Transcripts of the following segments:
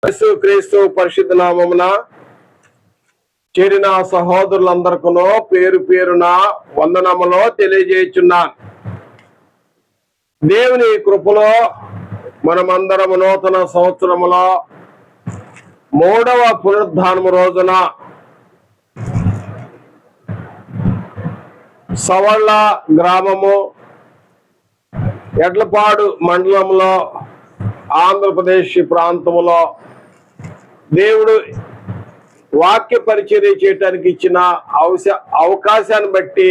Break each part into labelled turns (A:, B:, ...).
A: యేసుక్రీస్తు పరిశుద్ధ నామమున చేరిన సహోదరులందరికీ పేరు పేరున వందనములో తెలియజేయుచున్నాను. దేవుని కృపలో మనమందరము నూతన సంవత్సరములో 3వ పునరుద్ధానము రోజున సవళ్ళ గ్రామము ఎడ్లపాడు మండలంలో ఆంధ్రప్రదేశ్ ప్రాంతంలో దేవుడు వాక్య పరిచర్య చేయడానికి ఇచ్చిన అవకాశాన్ని బట్టి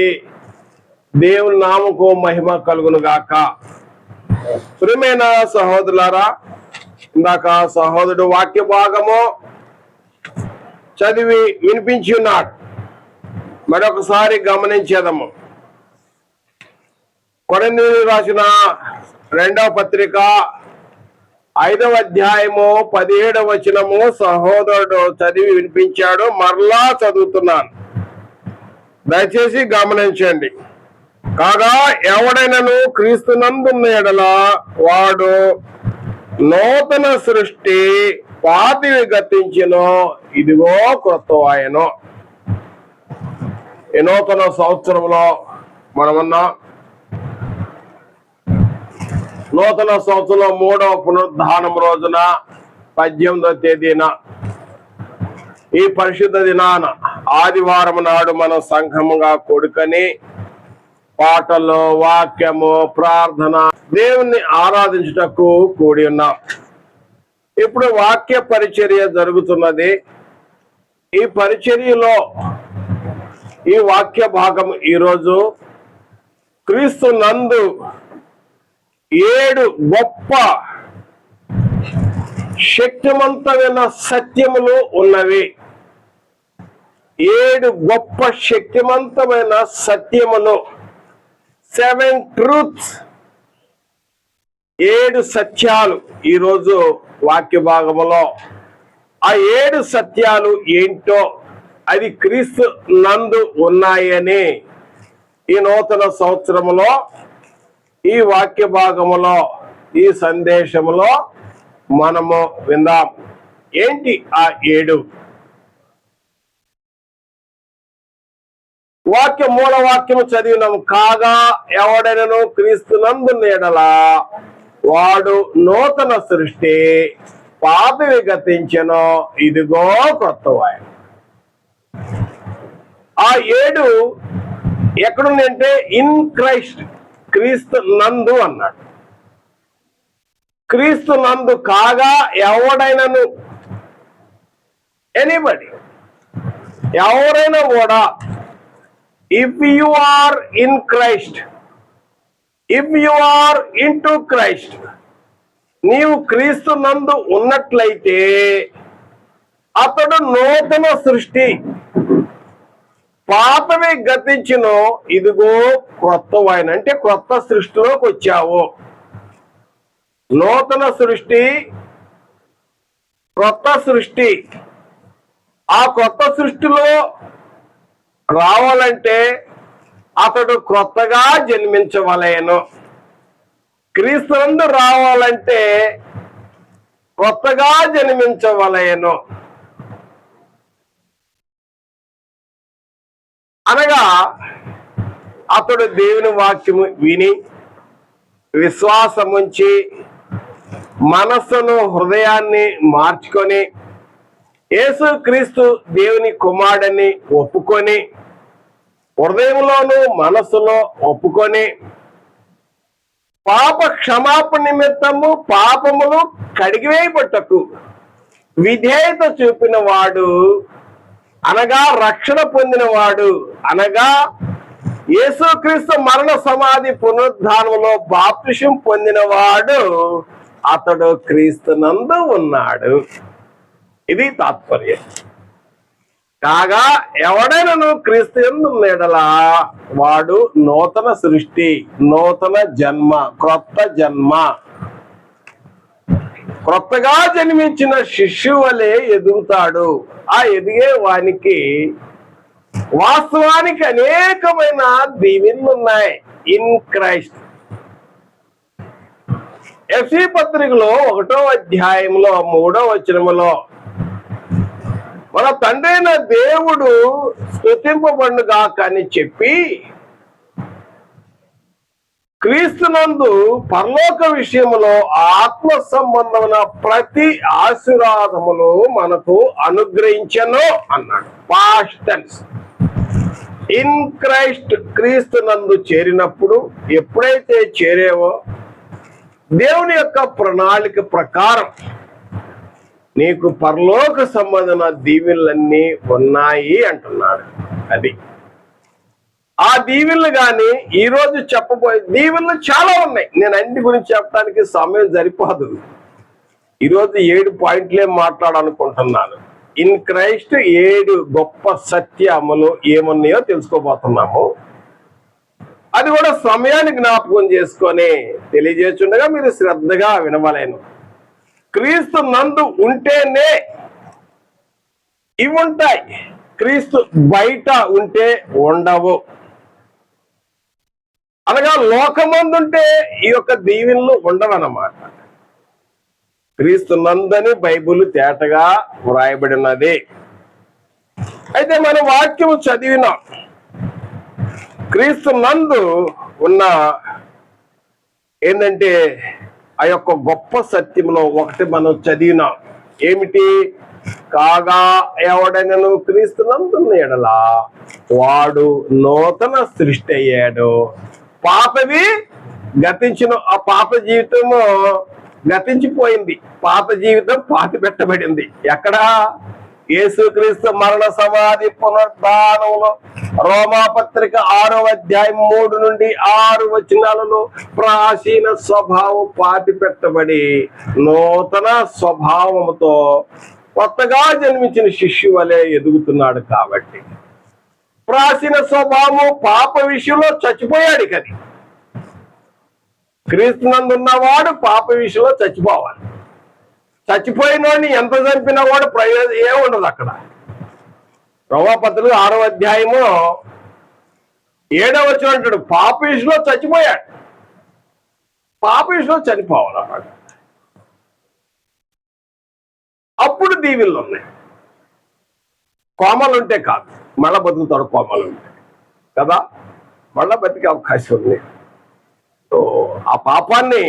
A: దేవుని నామకు మహిమ కలుగును గాక. ప్రియమైన సహోదరులారా, ఇందాక సహోదరుడు వాక్య భాగము చదివి వినిపించి ఉన్నాడు. మరొకసారి గమనించేదము. కొరింథీయులకు రాసిన 2వ పత్రిక 5వ అధ్యాయము 17వ వచనము సహోదరుడు చదివి వినిపించాడు. మరలా చదువుతున్నాను, దయచేసి గమనించండి. కాగా ఎవడైనను క్రీస్తునందున్న యెడల వాడు నూతన సృష్టి, పాతివి గతించెను, ఇదిగో క్రొత్తవాయెను. ఈ నూతన సంవత్సరంలో మనమన్నా నూతన సంవత్సరంలో 3వ పునరుద్ధానం రోజున 18వ తేదీన ఈ పరిశుద్ధ దినాన ఆదివారం నాడు మనం సంఘముగా కూడుకొని పాటలు, వాక్యము, ప్రార్థన, దేవుణ్ణి ఆరాధించుటకు కూడి ఉన్నాం. ఇప్పుడు వాక్య పరిచర్య జరుగుతున్నది. ఈ పరిచర్యలో ఈ వాక్య భాగం ఈరోజు క్రీస్తు నందు 7 గొప్ప శక్తివంతమైన సత్యములు ఉన్నవి. 7 గొప్ప శక్తివంతమైన సత్యములు, 7 ట్రూత్స్, 7 సత్యాలు ఈరోజు వాక్య భాగములో. ఆ 7 సత్యాలు ఏంటో అది క్రీస్తు నందు ఉన్నాయని ఈ నూతన సంవత్సరములో ఈ వాక్య భాగములో ఈ సందేశములో మనము విందాం. ఏంటి ఆ 7? మూల వాక్యము చదివినాము. కాగా ఎవడైనను క్రీస్తునందున్న యెడల వాడు నూతన సృష్టి, పాతవి గతించెను, ఇదిగో క్రొత్తవాయెను. ఆ 7 ఎక్కడుందంటే ఇన్ క్రైస్ట్, క్రీస్తు నందు అన్నాడు. క్రీస్తు నందు. కాగా ఎవడైనను, ఎనీబడి, ఎవరైనా కూడా, if you are in Christ, if you are in to Christ, నీవు క్రీస్తు నందు ఉన్నట్లయితే అతడు నూతన సృష్టి, పాతవి గతించును, ఇదిగో క్రొత్తవాయెను. అంటే క్రొత్త సృష్టిలోకి వచ్చావు. నూతన సృష్టి, క్రొత్త సృష్టి. ఆ క్రొత్త సృష్టిలో రావాలంటే అతడు క్రొత్తగా జన్మించవలెను. క్రీస్తునందు రావాలంటే క్రొత్తగా జన్మించవలెను. అనగా అతడు దేవుని వాక్యము విని విశ్వాసముంచి మనస్సును, హృదయాన్ని మార్చుకొని యేసుక్రీస్తు దేవుని కుమారుడని ఒప్పుకొని హృదయంలోను మనస్సులో ఒప్పుకొని పాప క్షమాపణ నిమిత్తము పాపములు కడిగివేయబట్టకు విధేయత చూపిన వాడు, అనగా రక్షణ పొందిన వాడు, అనగా యేసుక్రీస్తు మరణ సమాధి పునరుద్ధానంలో బాప్తిసం పొందిన వాడు, అతడు క్రీస్తు నందు ఉన్నాడు. ఇది తాత్పర్యం. కాగా ఎవడైనను క్రీస్తు యందు యెడల వాడు నూతన సృష్టి, నూతన జన్మ, క్రొత్త జన్మ. క్రొత్తగా జన్మించిన శిశువు వలె ఎదుగుతాడు. ఆ ఎదిగే వానికి వాస్తవానికి అనేకమైన దీవెనలు ఉన్నాయి ఇన్ క్రైస్ట్. ఎఫెసీ పత్రికలో 1వ అధ్యాయంలో 3వ వచనములో మన తండ్రి అయిన దేవుడు స్తుతింపబడుగాక అని చెప్పి క్రీస్తునందు పరలోక విషయములో ఆత్మ సంబంధమైన ప్రతి ఆశీర్వాదములు మనకు అనుగ్రహించను అన్నాడు. Past tense. ఇన్ క్రైస్ట్, క్రీస్తునందు చేరినప్పుడు, ఎప్పుడైతే చేరేవో దేవుని యొక్క ప్రణాళిక ప్రకారం నీకు పరలోక సంబంధమైన దీవెనలన్నీ ఉన్నాయి అంటున్నాడు. అది ఆ దీవెనలు కానీ ఈరోజు చెప్పబోయే దీవెనలు చాలా ఉన్నాయి. నేను అన్ని గురించి చెప్పడానికి సమయం సరిపోదు. ఈరోజు 7 పాయింట్లే మాట్లాడాలనుకుంటున్నాను. ఇన్ క్రైస్ట్ 7 గొప్ప సత్యములు ఏమున్నాయో తెలుసుకోబోతున్నాము. అది కూడా సమయాన్ని జ్ఞాపకం చేసుకొని తెలియజేస్తుండగా మీరు శ్రద్ధగా వినవలేను. క్రీస్తు నందు ఉంటేనే ఇవి ఉంటాయి, క్రీస్తు బయట ఉంటే ఉండవు. అనగా లోకమందుంటే ఈ యొక్క దీవెనలు ఉండవన్నమాట. క్రీస్తు నందని బైబిల్ తేటగా వ్రాయబడినది. అయితే మనం వాక్యము చదివినాం. క్రీస్తు నందు ఉన్న ఏంటంటే ఆ యొక్క గొప్ప సత్యంలో ఒకటి మనం చదివినాం. ఏమిటి? కాగా ఎవడైనను క్రీస్తు నందున్న ఎడలా వాడు నూతన సృష్టి అయ్యాడు. పాతవి గతించిన, ఆ పాత జీవితము గతించిపోయింది. పాత జీవితం పాతి పెట్టబడింది. ఎక్కడ? యేసుక్రీస్తు మరణ సమాధి పునరుద్ధానంలో రోమాపత్రిక 6వ అధ్యాయం 3 నుండి 6 వచనాలలో ప్రాచీన స్వభావం పాతి పెట్టబడి నూతన స్వభావముతో కొత్తగా జన్మించిన శిష్యు వలె ఎదుగుతున్నాడు. కాబట్టి ప్రాచీన స్వభావం పాప విషయంలో చచ్చిపోయాడు. కది క్రీస్తునందు ఉన్నవాడు పాప విషయంలో చచ్చిపోవాలి. చచ్చిపోయిన వాడిని ఎంత చంపినా కూడా ప్రయోజనం ఏముండదు. అక్కడ రోమాపత్రిక 6వ అధ్యాయము 7వ వచనం అంటాడు, పాప విషయంలో చచ్చిపోయాడు. పాప విషయంలో చనిపోవాలన్నమాట. అప్పుడు దీవెనలు ఉన్నాయి. కోమలు ఉంటే కాదు, మళ్ళా బతుకుతాడు. కోమలు ఉంటే కదా, మళ్ళా బతికే అవకాశం ఉంది. సో ఆ పాపాన్ని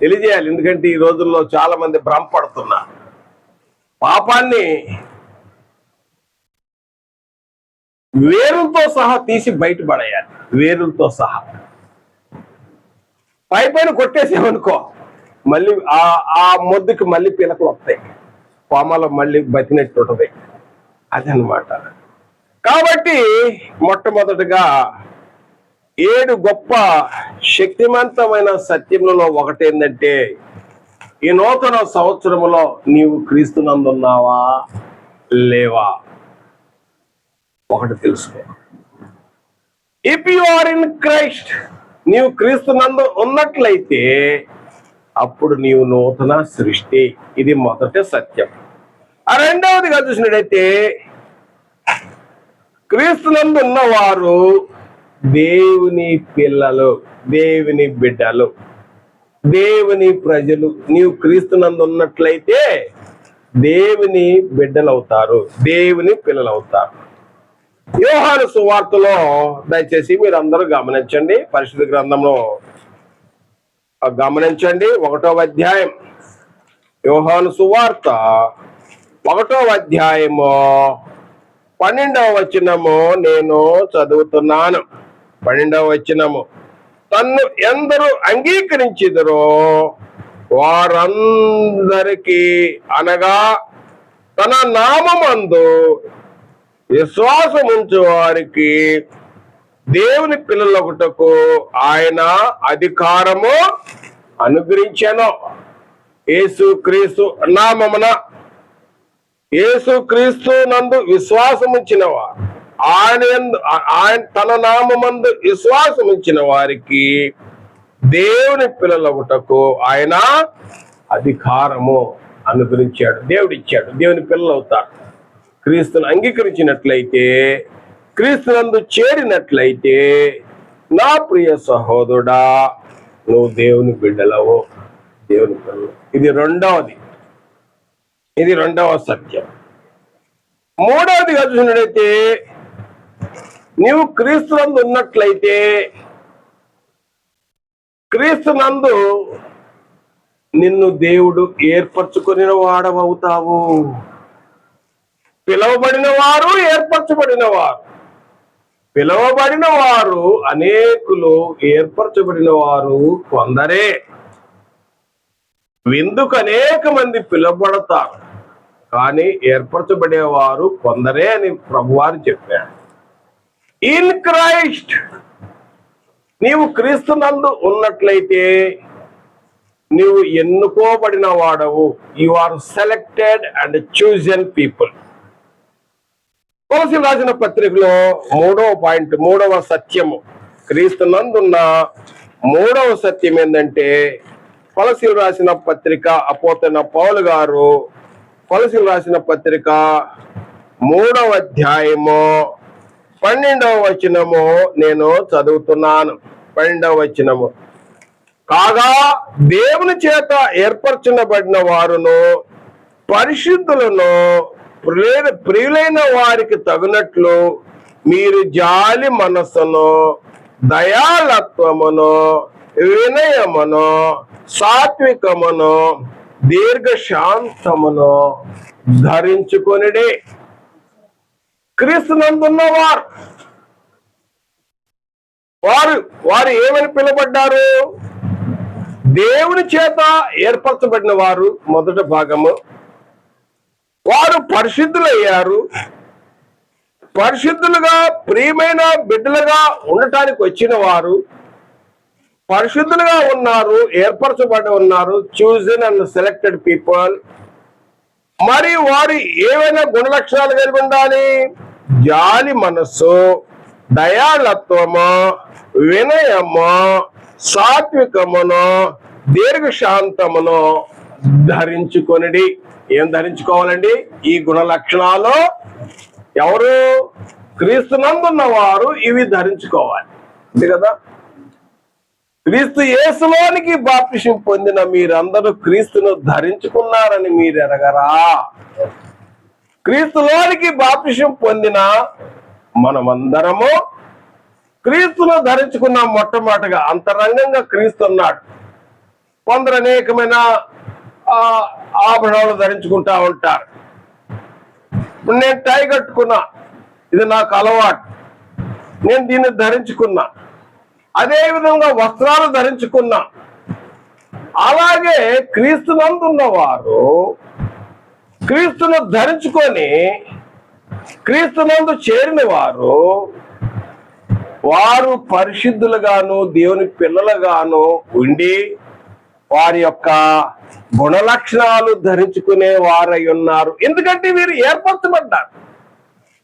A: తెలియజేయాలి. ఎందుకంటే ఈ రోజుల్లో చాలా మంది భ్రమపడుతున్నారు. పాపాన్ని వేరులతో సహా తీసి బయటపడేయాలి. వేరులతో సహా పైన కొట్టేసామనుకో, మళ్ళీ ఆ మొద్దుకి మళ్ళీ పిలకలు వస్తాయి, కోమలో మళ్ళీ బతినట్టు ఉంటుంది. అదనమాట. కాబట్టి మొట్టమొదటిగా 7 గొప్ప శక్తివంతమైన సత్యములలో ఒకటి ఏంటంటే, ఈ నూతన సంవత్సరములో నీవు క్రీస్తునందున్నావా లేవా ఒకటి తెలుసుకో. If you are in Christ, నీవు క్రీస్తునందు ఉన్నట్లయితే అప్పుడు నీవు నూతన సృష్టి. ఇది మొదటి సత్యం. ఆ రెండవదిగా చూసినట్టయితే క్రీస్తునందు ఉన్నవారు దేవుని పిల్లలు, దేవుని బిడ్డలు, దేవుని ప్రజలు. నీవు క్రీస్తునందు ఉన్నట్లయితే దేవుని బిడ్డలు అవుతారు, దేవుని పిల్లలు అవుతారు. యోహాను సువార్తలో దయచేసి మీరు అందరూ గమనించండి. పరిశుద్ధ గ్రంథంలో గమనించండి. 1వ అధ్యాయం యోహాను సువార్త 1వ అధ్యాయము 12వ వచనము నేను చదువుతున్నాను. 12వ వచనము, తన్ను ఎందరూ అంగీకరించిదరో వారందరికీ, అనగా తన నామమందు విశ్వాసముంచు వారికి దేవుని పిల్లలొకటకు ఆయన అధికారము అనుగ్రహించెను. యేసుక్రీస్తు నామమున, యేసుక్రీస్తు నందు విశ్వాసముంచిన వారు, ఆయన తన నామమందు విశ్వాసముంచిన వారికి దేవుని పిల్లలొకటకు ఆయన అధికారము అనుగ్రహించాడు. దేవుడు ఇచ్చాడు. దేవుని పిల్లలు అవుతారు. క్రీస్తును అంగీకరించినట్లయితే, క్రీస్తునందు చేరినట్లయితే, నా ప్రియ సహోదరుడా, నువ్వు దేవుని బిడ్డలవు, దేవుని పిల్లలు. ఇది రెండవ సత్యం. మూడవదిగా చూసినట్లయితే, నీవు క్రీస్తునందు ఉన్నట్లయితే క్రీస్తునందు నిన్ను దేవుడు ఏర్పరచుకుని వాడవవుతావు. పిలువబడిన వారు, ఏర్పరచబడిన వారు. పిలువబడిన వారు అనేకులు, ఏర్పరచబడిన వారు కొందరే. విందుకు అనేక మంది పిలువబడతారు, కానీ ఏర్పరచబడేవారు కొందరే అని ప్రభువారు చెప్పారు. ఇన్ క్రైస్ట్, నీవు క్రీస్తునందు ఉన్నట్లయితే నీవు ఎన్నుకోబడిన వాడవు. You are selected and chosen people. కొలస్సీయులకు రాసిన పత్రికలో 3వ పాయింట్, 3వ సత్యము, క్రీస్తునందున్న 3వ సత్యం ఏంటంటే, కొలస్సీయులకు రాసిన పత్రిక అపోస్తలుడైన పౌలు గారు కొలస్సీయులకు రాసిన పత్రిక 3వ అధ్యాయము 12వ వచనము నేను చదువుతున్నాను. 12వ వచనము, కాగా దేవుని చేత ఏర్పరచబడిన వారును పరిశుద్ధులను ప్రియులైన వారికి తగినట్లు మీరు జాలి మనస్సును, దయాళత్వమును, వినయమును, సాత్వికమును, దీర్ఘశాంతమును ధరించుకొనిడే. క్రీస్తునందున్నవారు వారు ఏమని పిలువబడ్డారు? దేవుని చేత ఏర్పరచబడిన వారు. మొదటి భాగము, వారు పరిశుద్ధులయ్యారు. పరిశుద్ధులుగా, ప్రియమైన బిడ్డలుగా ఉండటానికి వచ్చిన వారు పరిశుద్ధులుగా ఉన్నారు, ఏర్పరచబడి ఉన్నారు. Chosen and selected people. మరి వారు ఏవైనా గుణలక్షణాలు కలిగి ఉండాలి? జాలి మనస్సు, దయాళత్వము, వినయము, సాత్వికమును, దీర్ఘశాంతమును ధరించుకొనిడి. ఏం ధరించుకోవాలండి? ఈ గుణ లక్షణాలు ఎవరు? క్రీస్తునందున్న వారు ఇవి ధరించుకోవాలి. అంతే కదా? క్రీస్తు యేసులోనికి బాప్తిసం పొందిన మీరందరూ క్రీస్తును ధరించుకున్నారని మీరు ఎరగరా? క్రీస్తులోనికి బాప్తిసం పొందిన మనమందరము క్రీస్తును ధరించుకున్నాం. మొట్టమొదటిగా అంతరంగంగా క్రీస్తు ఉన్నాడు. కొందరు అనేకమైన ఆభరణాలు ధరించుకుంటా ఉంటారు. ఇప్పుడు నేను టై కట్టుకున్నా, ఇది నాకు అలవాటు, నేను దీన్ని ధరించుకున్నా. అదే విధంగా వస్త్రాలు ధరించుకున్నా. అలాగే క్రీస్తునందున్న వారు క్రీస్తును ధరించుకొని క్రీస్తునందు చేరిన వారు పరిశుద్ధులుగాను, దేవుని పిల్లలుగాను ఉండి వారి యొక్క గుణ లక్షణాలు ధరించుకునే వారై ఉన్నారు. ఎందుకంటే వీరు ఏర్పరచబడ్డారు,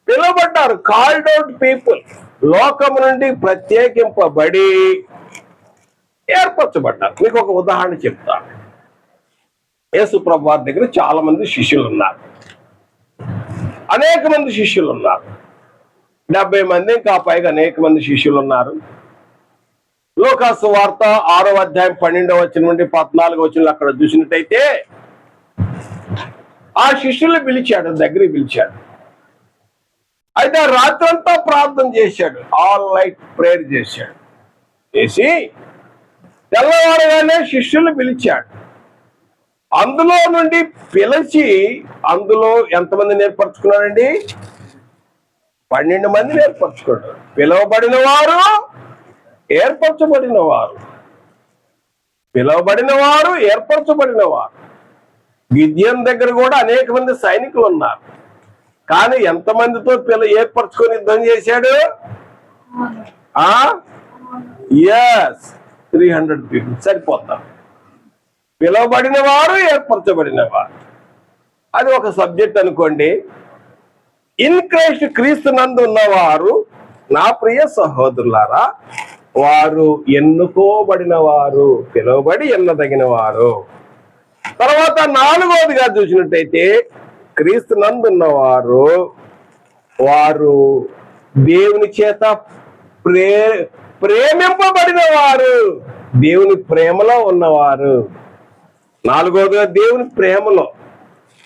A: పిలువబడ్డారు. కాల్డ్ అవుట్ పీపుల్, లోకము నుండి ప్రత్యేకింపబడి ఏర్పరచబడ్డారు. మీకు ఒక ఉదాహరణ చెప్తాను. యేసు ప్రభు వారి దగ్గర చాలా మంది శిష్యులు ఉన్నారు, అనేక మంది శిష్యులు ఉన్నారు. 70 మంది, ఇంకా పైగా అనేక మంది శిష్యులు ఉన్నారు. లూకాసు వార్త 6వ అధ్యాయం 12వ వచనం నుండి 14వ వచనంలో అక్కడ చూసినట్టయితే, ఆ శిష్యుల్ని పిలిచాడు, దగ్గరికి పిలిచాడు. అయితే రాత్రంతా ప్రార్థన చేశాడు, ఆల్ నైట్ ప్రేయర్ చేశాడు. చేసి తెల్లవారుగానే శిష్యుల్ని పిలిచాడు. అందులో నుండి పిలిచి అందులో ఎంతమందిని ఏర్పరచుకున్నాడండి? 12 మందిని ఏర్పరచుకున్నాడు. పిలువబడిన వారు, ఏర్పరచబడిన వారు. పిలువబడిన వారు, ఏర్పరచబడిన వారు. గిద్యోను దగ్గర కూడా అనేక మంది సైనికులు ఉన్నారు, కానీ ఎంతమందితో ఏర్పరచుకొని యుద్ధం చేశాడు? 300 పీపుల్ సరిపోతారు. పిలువబడిన వారు, ఏర్పరచబడిన వారు. అది ఒక సబ్జెక్ట్ అనుకోండి. ఇన్ క్రైస్ట్, క్రీస్తునందు ఉన్నవారు, నా ప్రియ సహోదరులారా, వారు ఎన్నుకోబడిన వారు, పిలువబడి ఎన్నదగిన వారు. తర్వాత 4వదిగా చూసినట్టయితే, క్రీస్తునందున్నవారు వారు దేవుని చేత ప్రేమింపబడిన వారు. దేవుని ప్రేమలో ఉన్నవారు. నాలుగోదిగా దేవుని ప్రేమలో,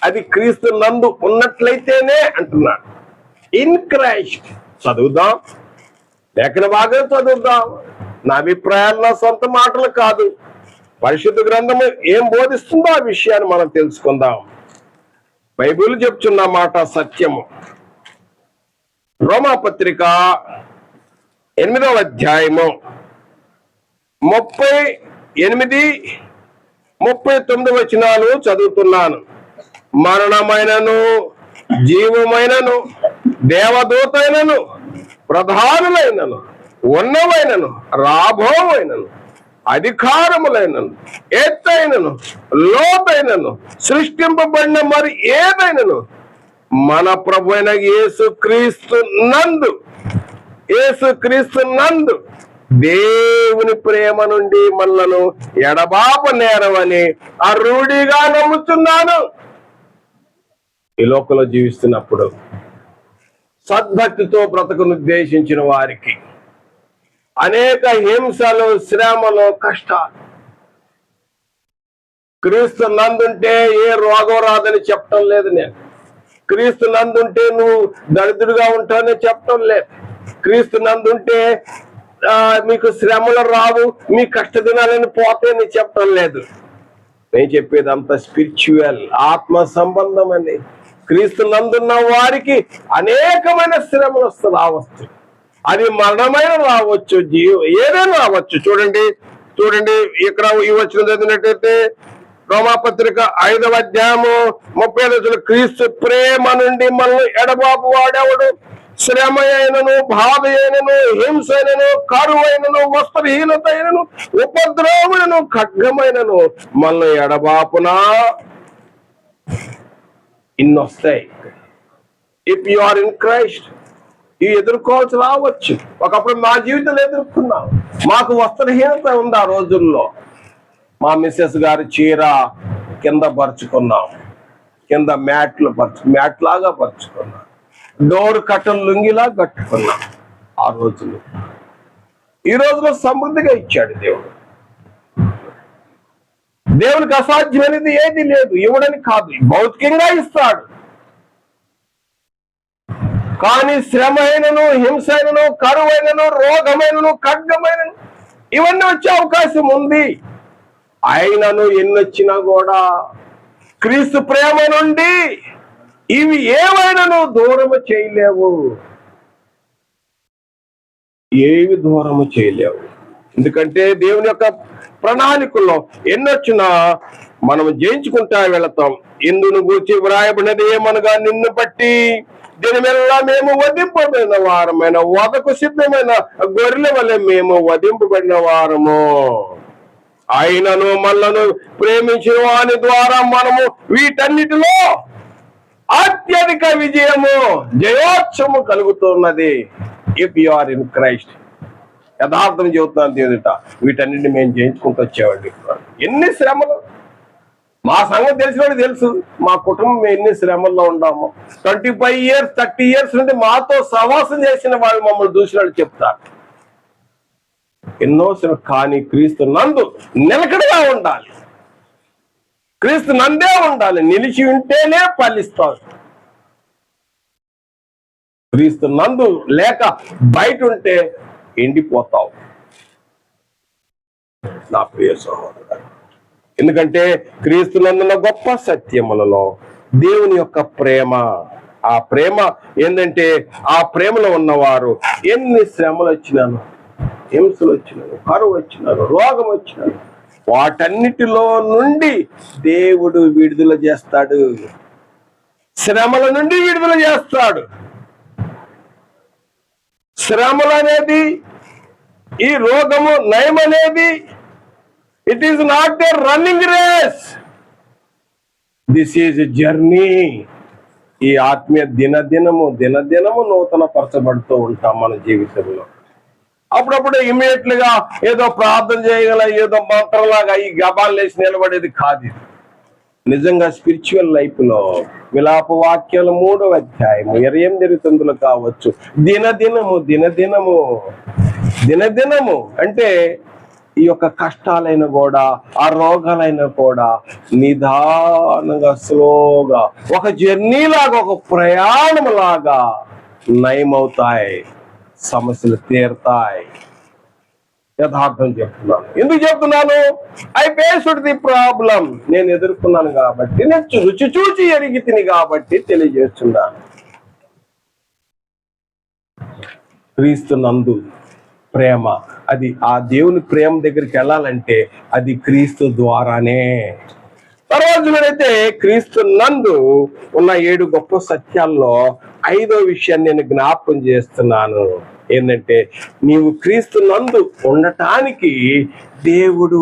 A: అది క్రీస్తు నందు ఉన్నట్లయితేనే అంటున్నాడు. In Christ. చదువుదాం, లేఖన భాగం చదువుదాం. నా అభిప్రాయాలు, నా సొంత మాటలు కాదు, పరిశుద్ధ గ్రంథము ఏం బోధిస్తుందో ఆ విషయాన్ని మనం తెలుసుకుందాం. బైబిల్ చెప్తున్న మాట సత్యము. రోమాపత్రిక 8వ అధ్యాయము 38, 39 వచనాలు చదువుతున్నాను. మరణమైనను జీవమైనను దేవదూతైనను ప్రధానులైనను ఉన్నవైనను రాబోవైనను అధికారములైనను ఎత్తైనను లోతైనను సృష్టింపబడిన మరి ఏదైనను మన ప్రభు అయిన యేసుక్రీస్తు నందు దేవుని ప్రేమ నుండి మనలను ఎడబాప నేరవని అరుడిగా నమ్ముతున్నాను. ఈ లోకంలో జీవిస్తున్నప్పుడు సద్భక్తితో బ్రతకనుద్దేశించిన వారికి అనేక హింసలు, శ్రమలు, కష్టాలు. క్రీస్తు నందుంటే ఏ రోగం రాదని చెప్పటం లేదు నేను. క్రీస్తు నందుంటే నువ్వు దరిద్రుడిగా ఉంటావని చెప్పటం లేదు. క్రీస్తు నందుంటే మీకు శ్రమలు రావు, మీ కష్ట దినాలని పోతాయని చెప్పటం లేదు. నేను చెప్పేది అంత స్పిరిచువల్, ఆత్మ సంబంధమని. క్రీస్తు నందున్న వారికి అనేకమైన శ్రమలు రావచ్చు. అది మరణమైన రావచ్చు, ఏదైనా రావచ్చు. చూడండి ఇక్కడ ఈ వచ్చిన చదివినట్టయితే రోమాపత్రిక 5వ అధ్యాయము 30 క్రీస్తు ప్రేమ నుండి మనల్ని ఎడబాపు వాడేవాడు శ్రమ అయినను, బాధ అయినను, హింస అయినను, కరువు అయినను, వస్త్రహీనత అయినను, ఉపద్రవములను, ఖడ్గమైనను మనల్ని ఎడబాపునా ఇన్నొస్తాయి. If you are in Christ, ఇవి ఎదుర్కోవాల్సి రావచ్చు. ఒకప్పుడు మా జీవితంలో ఎదుర్కొన్నాం. మాకు వస్త్రహీనత ఉంది ఆ రోజుల్లో. మా మిస్సెస్ గారి చీర కింద పరుచుకున్నాం, కింద మ్యాట్ లాగా పరుచుకున్నాం, డోర్ కట్టలు లుంగిలా కట్టుకున్నాం ఆ రోజులు. ఈ రోజులో సమృద్ధిగా ఇచ్చాడు దేవుడు. దేవునికి అసాధ్యమైనది ఏది లేదు. ఇవ్వడని కాదు, భౌతికంగా ఇస్తాడు. కానీ శ్రమ అయినను, హింస అయినను, కరువైనను, రోగమైనను, ఖడ్గమైనను ఇవన్నీ వచ్చే అవకాశం ఉంది. ఆయనను ఎన్నొచ్చినా కూడా క్రీస్తు ప్రేమ నుండి ఇవి ఏవైనాను దూరము చేయలేవు. ఏవి దూరము చేయలేవు. ఎందుకంటే దేవుని యొక్క ప్రణాళికల్లో ఎన్నొచ్చినా మనం జయించుకుంటా వెళతాం. ఇందును గూర్చి వ్రాయబడినది ఏమనగా, నిన్ను బట్టి దీనిమెల్లా మేము వధింపబడిన వారమైన, వదకు సిద్ధమైన గొర్రెల వలె మేము వధింపబడిన వారము. ఆయనను మనలను ప్రేమించిన వాని ద్వారా మనము వీటన్నిటిలో అత్యధిక విజయము, జయోత్సవము కలుగుతున్నది. If you are in Christ. యథార్థం చెబుతున్నాను దేవుడిట, వీటన్నిటిని మేము జయించుకుంటూ వచ్చేవాడి. ఎన్ని శ్రమలు మా సంగతి తెలిసినవాడు తెలుసు. మా కుటుంబం ఎన్ని శ్రమల్లో ఉన్నాము. 25 years 30 years నుండి మాతో సహవాసం చేసిన వాళ్ళు మమ్మల్ని చూసినాడు చెప్తారు. ఎన్నో శ్రమ. కానీ క్రీస్తు నందు నిలకడగా ఉండాలి. క్రీస్తు నందే ఉండాలి. నిలిచి ఉంటేనే ఫలిస్తావు. క్రీస్తు నందు లేక బయట ఉంటే ఎండిపోతావు నా ప్రియ సహోదరుడు. ఎందుకంటే క్రీస్తు నందున్న గొప్ప సత్యములలో దేవుని యొక్క ప్రేమ, ఆ ప్రేమ ఏంటంటే, ఆ ప్రేమలో ఉన్నవారు ఎన్ని శ్రమలు వచ్చినాను, హింసలు వచ్చినాను, కరువు వచ్చినాను, రోగం వచ్చినాను, వాటన్నిటిలో నుండి దేవుడు విడుదల చేస్తాడు. శ్రమల నుండి విడుదల చేస్తాడు. శ్రమలు అనేది, ఈ రోగము నయం అనేది, it is not a running race, this is journey. ఈ ఆత్మీయ దినదినము నూతన పరచబడుతూ ఉంటాం మన జీవితంలో. అప్పుడప్పుడు ఇమీడియట్ గా ఏదో ప్రార్థన చేయగల, ఏదో మంత్రంలాగా ఈ గబాలు లేచి నిలబడేది కాదు. నిజంగా స్పిరిచువల్ లైఫ్ లో విలాప వాక్యాలు 3వ అధ్యాయము 28 కావచ్చు, దినదినము అంటే ఈ యొక్క కష్టాలైనా కూడా, ఆ రోగాలైనా కూడా నిదానంగా స్లోగా ఒక జర్నీ లాగా, ఒక ప్రయాణం లాగా నయమవుతాయి, సమస్యలు తీరుతాయి. యథార్థం చెప్తున్నాను. ఎందుకు చెప్తున్నాను? I faced the problem. నేను ఎదుర్కొన్నాను కాబట్టి, నేను రుచి చూచి ఎరిగి తిని కాబట్టి తెలియజేస్తున్నాను. క్రీస్తు నందు ప్రేమ, అది ఆ దేవుని ప్రేమ దగ్గరికి వెళ్ళాలంటే అది క్రీస్తు ద్వారానే. తర్వాత చూడైతే క్రీస్తు నందు ఉన్న 7 గొప్ప సత్యాల్లో 5వ విషయాన్ని నేను జ్ఞాపకం చేస్తున్నాను. ఏంటంటే, నీవు క్రీస్తు నందు ఉండటానికి దేవుడు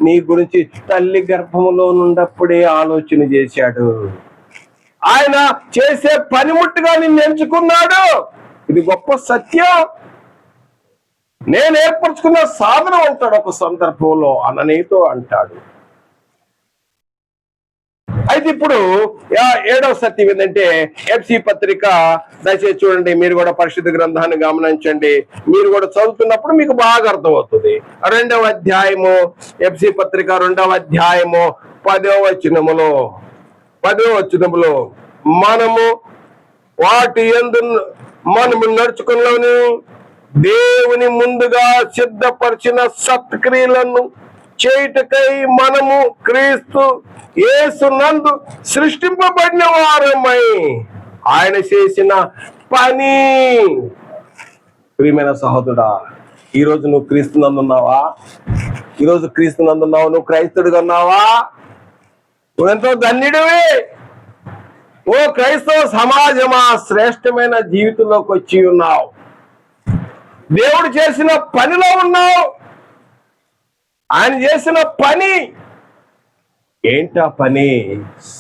A: నీ గురించి తల్లి గర్భంలో ఉన్నప్పుడే ఆలోచన చేశాడు. ఆయన చేసే పనిముట్టుగా నిన్ను ఎంచుకున్నాడు. ఇది గొప్ప సత్యం. నేను ఏర్పరచుకున్న సాధన అంటాడు ఒక సందర్భంలో, అననీతో అంటాడు. అయితే ఇప్పుడు 7వ సత్యం ఏంటంటే, ఎఫ్సి పత్రిక దయచేసి చూడండి. మీరు కూడా పరిశుద్ధ గ్రంథాన్ని గమనించండి. మీరు కూడా చదువుతున్నప్పుడు మీకు బాగా అర్థమవుతుంది. 2వ అధ్యాయము, ఎఫ్సి పత్రిక 2వ అధ్యాయము 10వ వచనములో మనము వాటి యందు మనము నడుచుకున్నాను, దేవుని ముందుగా సిద్ధపరిచిన సత్క్రియలను చేయుటకై మనము క్రీస్తు యేసునందు సృష్టింపబడిన వారమై ఆయన చేసిన పని. ప్రియమైన సహోదరుడా, ఈరోజు నువ్వు క్రీస్తు నందు ఉన్నావా? ఈరోజు క్రీస్తు నందు ఉన్నావు, నువ్వు క్రైస్తవుడిగా ఉన్నావా? నువ్వెంతో ధన్యుడివి. ఓ క్రైస్తవ సమాజమా, శ్రేష్టమైన జీవితంలోకి వచ్చి ఉన్నావు. దేవుడు చేసిన పనిలో ఉన్నావు. ఆయన చేసిన పని ఏంటా పని?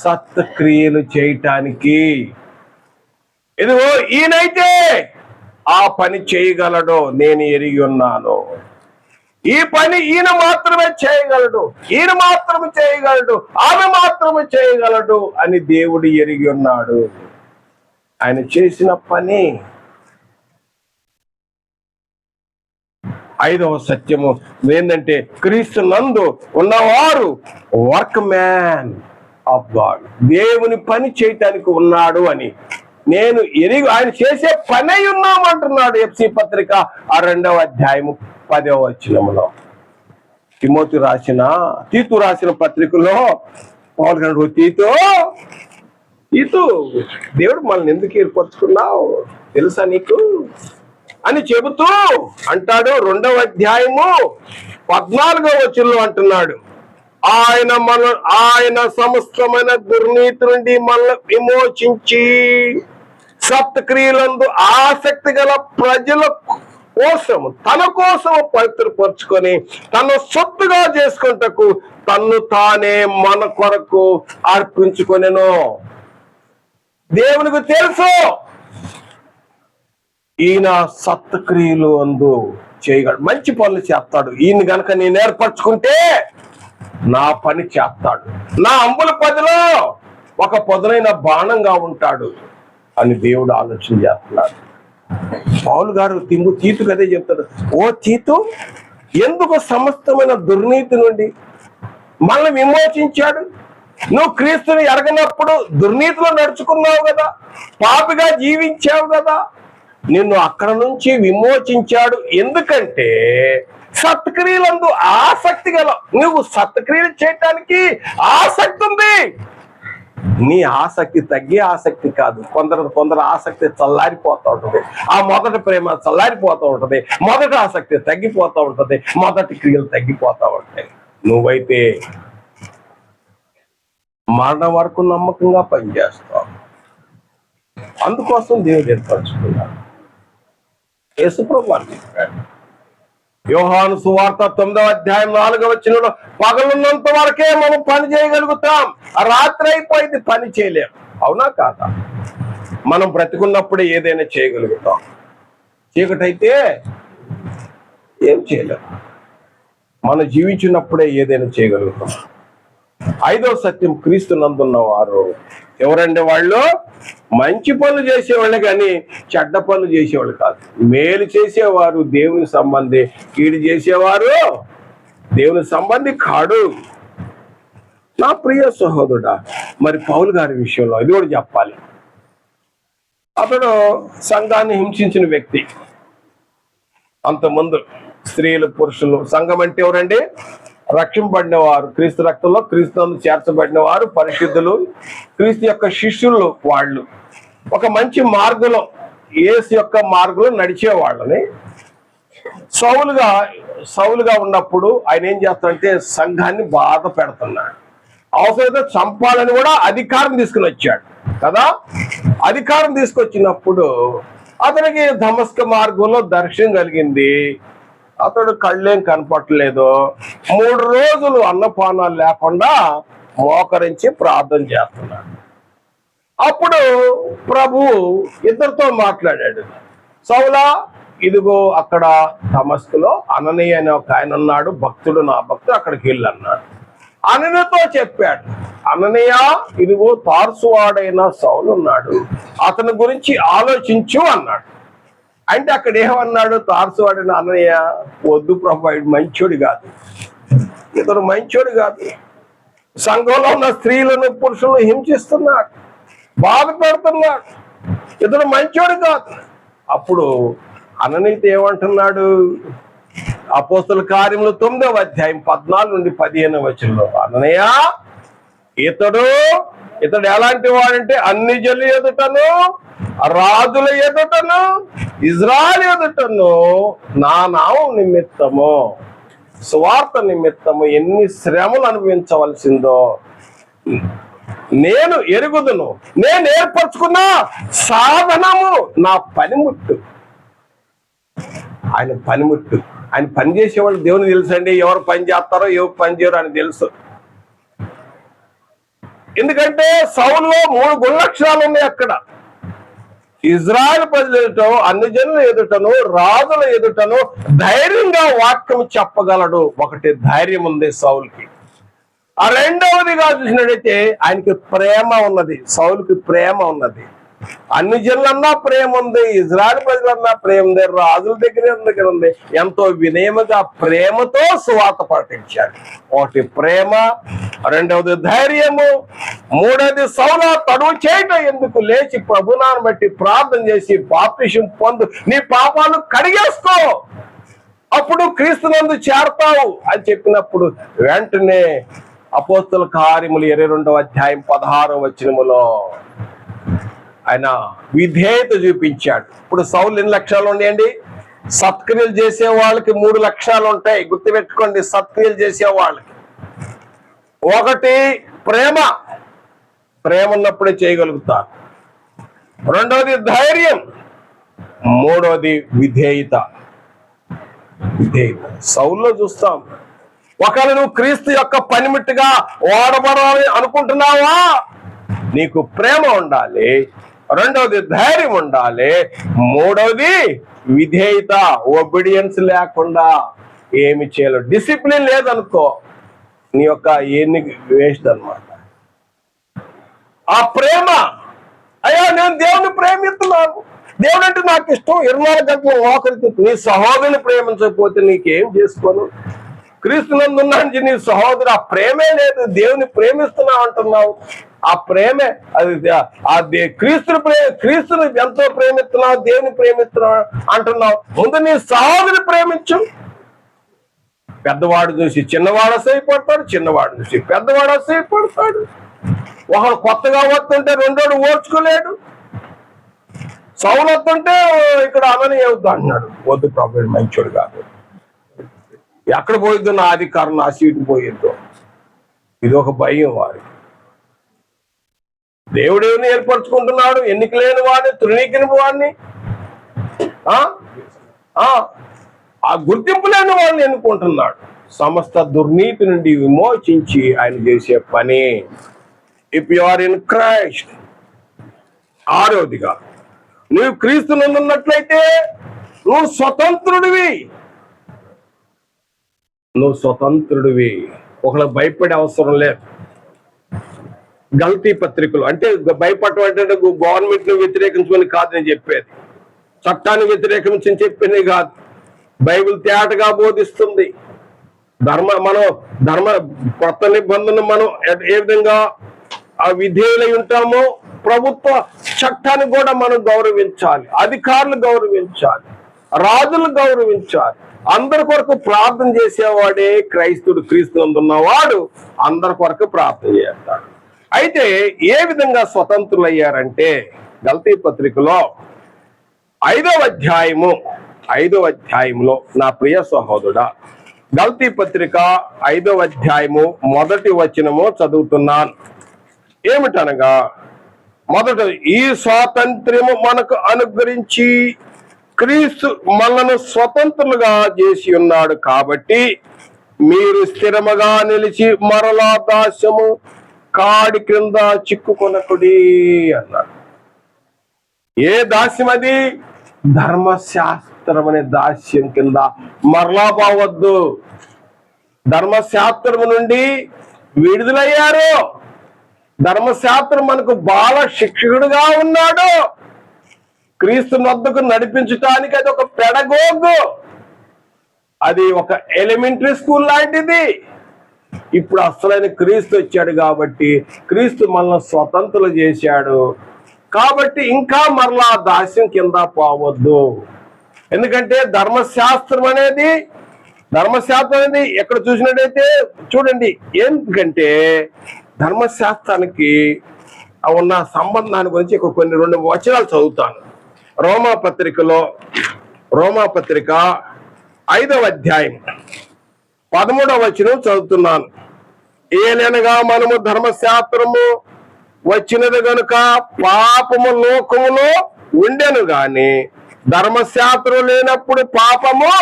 A: సత్క్రియలు చేయటానికి. ఇదిగో ఈయనైతే ఆ పని చేయగలడు, నేను ఎరిగి ఉన్నాను. ఈ పని ఈయన మాత్రమే చేయగలడు, ఈయన మాత్రమే చేయగలడు, ఆమె మాత్రమే చేయగలడు అని దేవుడు ఎరిగి ఉన్నాడు. ఆయన చేసిన పని. 5వ సత్యము ఏంటంటే, క్రీస్తు నందు ఉన్నవారు వర్క్ మ్యాన్ ఆఫ్ గాడ్, దేవుని పని చేయటానికి ఉన్నాడు అని నేను ఎరిగి, ఆయన చేసే పని ఉన్నామంటున్నాడు. ఎఫ్సి పత్రిక 2వ అధ్యాయము 10వ వచనములో. తీతు రాసిన పత్రికలో పౌలు గారు, తీతు దేవుడు మనల్ని ఎందుకు ఏర్పరచుకున్నావు తెలుసా నీకు అని చెబుతూ అంటాడు. 2వ అధ్యాయము 14వ వచనంలో అంటున్నాడు, ఆయన సమస్తమైన దుర్నీతి నుండి మనల్ని విమోచించి సత్క్రియలందు ఆసక్తి గల ప్రజల కోసం, తన కోసం పవిత్రపరుచుకొని తన సొత్తుగా చేసుకుంటకు తన్ను తానే మన కొరకు అర్పించుకొనెను. దేవునికి తెలుసు ఈయన సత్క్రియలు అందు చేయగలడు, మంచి పనులు చేస్తాడు. ఈయన గనక నేను ఏర్పరచుకుంటే నా పని చేస్తాడు, నా అంబుల పదిలో ఒక పదునైన బాణంగా ఉంటాడు అని దేవుడు ఆలోచన చేస్తున్నాడు. పౌలు గారు తీతు కదే చెప్తాడు, ఓ తీతు, ఎందుకు సమస్తమైన దుర్నీతి నుండి మనల్ని విమోచించాడు. నువ్వు క్రీస్తుని ఎరగనప్పుడు దుర్నీతిలో నడుచుకున్నావు కదా, పాపిగా జీవించావు కదా, నిన్ను అక్కడ నుంచి విమోచించాడు. ఎందుకంటే సత్క్రియలందు ఆసక్తి గల, నువ్వు సత్క్రియలు చేయటానికి ఆసక్తి ఉంది. నీ ఆసక్తి తగ్గే ఆసక్తి కాదు. కొందరు ఆసక్తి చల్లారిపోతూ ఉంటుంది, ఆ మొదటి ప్రేమ చల్లారిపోతూ ఉంటుంది, మొదటి ఆసక్తి తగ్గిపోతూ ఉంటుంది, మొదటి క్రియలు తగ్గిపోతూ ఉంటాయి. నువ్వైతే మరణం వరకు నమ్మకంగా పనిచేస్తావు. అందుకోసం దేవుడు ఏర్పరచుకున్నాడు. యేసుప్రభువు చెప్పాడు, యోహాను సువార్త 9వ అధ్యాయం 4వ వచనంలో, పగలున్నంత వరకే మనం పని చేయగలుగుతాం, రాత్రి అయిపోయింది పని చేయలేం. అవునా కాదా? మనం బ్రతికున్నప్పుడే ఏదైనా చేయగలుగుతాం, చీకటైతే ఏం చేయలేం. మనం జీవించినప్పుడే ఏదైనా చేయగలుగుతాం. 5వ సత్యం, క్రీస్తు నందున్న వారు ఎవరండి? వాళ్ళు మంచి పనులు చేసేవాళ్ళు కానీ చెడ్డ పనులు చేసేవాళ్ళు కాదు. మేలు చేసేవారు దేవుని సంబంధి, కీడు చేసేవారు దేవుని సంబంధి కాడు. నా ప్రియ సహోదరుడా, మరి పౌలు గారి విషయంలో ఇది కూడా చెప్పాలి. అతడు సంఘాన్ని హింసించిన వ్యక్తి. అంతకుముందు స్త్రీలు, పురుషులు, సంఘం అంటే ఎవరండి? రక్షింపబడిన వారు, క్రీస్తు రక్తంలో క్రీస్తునందు చేర్చబడిన వారు, పరిశుద్ధులు, క్రీస్తు యొక్క శిష్యులు. వాళ్ళు ఒక మంచి మార్గంలో, యేసు యొక్క మార్గంలో నడిచే వాళ్ళని సౌలుగా ఉన్నప్పుడు ఆయన ఏం చేస్తాడంటే సంఘాన్ని బాధ పెడుతున్నాడు. అవసరమైతే చంపాలని కూడా అధికారం తీసుకుని వచ్చాడు కదా. అధికారం తీసుకొచ్చినప్పుడు అతనికి దమస్క మార్గంలో దర్శనం కలిగింది. అతడు కళ్ళేం కనపట్టలేదు. 3 రోజులు అన్నపానాలు లేకుండా మోకరించి ప్రార్థన చేస్తున్నాడు. అప్పుడు ప్రభు ఇద్దరితో మాట్లాడాడు. సౌలా, ఇదిగో అక్కడ దమస్కులో అననీయ అనే ఒక ఆయన ఉన్నాడు, భక్తుడు, నా భక్తుడు, అక్కడికి వెళ్ళన్నాడు. అననీయతో చెప్పాడు, అననీయ, ఇదిగో తార్సువాడైన సౌలు ఉన్నాడు, అతని గురించి ఆలోచించు అన్నాడు. అంటే అక్కడ ఏమన్నాడు? తార్సువాడైన అననీయ, వద్దు ప్రభు, మంచోడు కాదు, ఇతడు మంచోడు కాదు, సంఘంలో ఉన్న స్త్రీలను, పురుషులను హింసిస్తున్నాడు, బాధ పెడుతున్నాడు, ఇతడు మంచోడు కాదు. అప్పుడు అననీయతో ఏమంటున్నాడు? అపోస్తల కార్యములు 9వ అధ్యాయం 14 నుండి 15వ వచనంలో, అననీయ, ఇతడు ఎలాంటి వాడంటే అన్ని జనుల ఎదుటను, రాజుల ఎదుటను, ఇజ్రాయెల్ ఎదుటను నా నామం నిమిత్తము, సువార్త నిమిత్తము ఎన్ని శ్రమలు అనుభవించవలసిందో నేను ఎరుగుదును. నేను ఏర్పరచుకున్న సాధనము నా పనిముట్టు. ఆయన పనిముట్టు. ఆయన పని చేసేవాళ్ళు దేవుని తెలుసండి. ఎవరు పని చేస్తారో ఎవరు పని చేయరో అని తెలుసు. ఎందుకంటే సౌలులో 3 గుణలక్షణాలు ఉన్నాయి అక్కడ. ఇజ్రాయెల్ ప్రజల ఎదుట, అన్ని జనుల ఎదుటను, రాజుల ఎదుటను ధైర్యంగా వాక్యం చెప్పగలడు. ఒకటి ధైర్యం ఉంది సౌలుకి. ఆ రెండవదిగా చూసినట్టయితే ఆయనకి ప్రేమ ఉన్నది. సౌలుకి ప్రేమ ఉన్నది. అన్ని జనులన్నా ప్రేమ ఉంది, ఇజ్రాయెల్ ప్రజలన్నా ప్రేమ ఉంది, రాజుల దగ్గర ఉంది. ఎంతో వినయముగా ప్రేమతో సువార్త ప్రకటించాడు. ఒకటి ప్రేమ, రెండవది ధైర్యము, మూడవది సౌలు తడువు చేయటం ఎందుకు, లేచి ప్రభునాన్ని బట్టి ప్రార్థన చేసి బాప్తిసం పొందు, నీ పాపాలు కడిగేసుకో, అప్పుడు క్రీస్తునందు చేరతావు అని చెప్పినప్పుడు వెంటనే అపోస్తల కార్యములు 22వ అధ్యాయం 16వ వచనములో ఆయన విధేయత చూపించాడు. ఇప్పుడు సౌలు ఎన్ని లక్షణాలు ఉన్నాయండి? సత్క్రియలు చేసే వాళ్ళకి 3 లక్షణాలు ఉంటాయి, గుర్తుపెట్టుకోండి. సత్క్రియలు చేసే వాళ్ళకి ఒకటి ప్రేమ, ప్రేమ ఉన్నప్పుడే చేయగలుగుతారు. రెండవది ధైర్యం, మూడవది విధేయత. సౌల్లో చూస్తాం. ఒకవేళ నువ్వు క్రీస్తు యొక్క పనిముట్టుగా వాడబడాలి అనుకుంటున్నావా, నీకు ప్రేమ ఉండాలి, రెండవది ధైర్యం ఉండాలి, మూడవది విధేయత. ఒబీడియన్స్ లేకుండా ఏమి చేయలేవు. డిసిప్లిన్ లేదనుకో, నీ యొక్క ఎన్ని వేస్ట్ అన్నమాట. ఆ ప్రేమ, అయ్యా నేను దేవుని ప్రేమిస్తున్నాను, దేవుడు అంటే నాకు ఇష్టం, 24 గంటలు మోకరిస్తూ, నీ సహోదరుని ప్రేమించకపోతే నీకేం చేసుకోను? క్రీస్తునందు ఉన్నాను నీ సహోదరు, ఆ ప్రేమే లేదు, దేవుని ప్రేమిస్తున్నావు అంటున్నావు. ఆ ప్రేమే అది క్రీస్తుని ఎంతో ప్రేమిస్తున్నావు, దేవుని ప్రేమిస్తున్నావు అంటున్నావు. ముందు నీ సహోదరుని ప్రేమించు. పెద్దవాడు చూసి చిన్నవాడు అసహ్యపడతాడు, చిన్నవాడు చూసి పెద్దవాడు అసహ్యపడతాడు. ఒకడు కొత్తగా వస్తుంటే రెండోడు ఓర్చుకోలేడు. సౌలు వస్తుంటే ఇక్కడ అనని అవుతా అంటున్నాడు, వద్దు ప్రభు మంచోడు కాదు, ఎక్కడ పోయిద్దో నా అధికారం, నా సీటు పోయిద్దో, ఇది ఒక భయం వారికి. దేవుడేని ఏర్పరచుకుంటున్నాడు, ఎన్నిక లేని వాడిని, తృణీకిన వాడిని, ఆ గుర్తింపు లేని వాడిని ఎన్నుకుంటున్నాడు. సమస్త దుర్నీతి నుండి విమోచించి ఆయన చేసే పని. If you are in Christ. ఆరవదిగా, నువ్వు క్రీస్తునందున్నట్లయితే నువ్వు స్వతంత్రుడివి. నువ్వు స్వతంత్రుడివి, ఒకళ్ళకి భయపడే అవసరం లేదు. గల్తీ పత్రికలు అంటే భయపడటం అంటే గవర్నమెంట్ ను వ్యతిరేకించుకొని కాదు నేను చెప్పేది, చట్టాన్ని వ్యతిరేకించి చెప్పింది కాదు. బైబిల్ తేటగా బోధిస్తుంది. మనం కొత్త నిబంధన మనం ఏ విధంగా విధేయులై ఉంటామో ప్రభుత్వ చట్టాన్ని కూడా మనం గౌరవించాలి, అధికారులు గౌరవించాలి, రాజులు గౌరవించాలి. అందరి కొరకు ప్రార్థన చేసేవాడే క్రైస్తవుడు. క్రీస్తు ఉన్నవాడు అందరి కొరకు ప్రార్థన చేస్తాడు. అయితే ఏ విధంగా స్వతంత్రులయ్యారంటే గలతీ పత్రికలో 5వ అధ్యాయంలో నా ప్రియ సహోదరుడా, గలతీ పత్రిక 5వ అధ్యాయము 1వ వచనము చదువుతున్నాను. ఏమిటనగా, మొదట, ఈ స్వాతంత్ర్యము మనకు అనుగ్రహించి క్రీస్తు మనను స్వతంత్రులుగా చేసి ఉన్నాడు కాబట్టి మీరు స్థిరముగా నిలిచి మరలా దాస్యము కాడి క్రింద చిక్కుకొనకుడి అన్నాడు. ఏ దాస్యం అది? ధర్మశాస్త్రం అనే దాస్యం కింద మరలా పోవద్దు. ధర్మశాస్త్రము నుండి విడుదలయ్యారు. ధర్మశాస్త్రం మనకు బాల శిక్షకుడుగా ఉన్నాడు. క్రీస్తు వద్దకు నడిపించటానికి అది ఒక పెడగోగు, అది ఒక ఎలిమెంటరీ స్కూల్ లాంటిది. ఇప్పుడు అసలైన క్రీస్తు వచ్చాడు కాబట్టి క్రీస్తు మనల్ని స్వతంత్రులు చేశాడు కాబట్టి ఇంకా మరలా దాస్యం కింద పోవద్దు. ఎందుకంటే ధర్మశాస్త్రం అనేది ఎక్కడ చూసినట్టయితే చూడండి, ఎందుకంటే ధర్మశాస్త్రానికి ఉన్న సంబంధాన్ని గురించి ఇక్కడ కొన్ని 2 వచనాలు చదువుతాను. రోమాపత్రిక 5వ అధ్యాయం 13వ వచనం చదువుతున్నాను. ఏలనగా మనము ధర్మశాస్త్రము వచ్చినది గనుక పాపము లోకములో ఉండెను గాని ధర్మశాస్త్రం లేనప్పుడు పాపము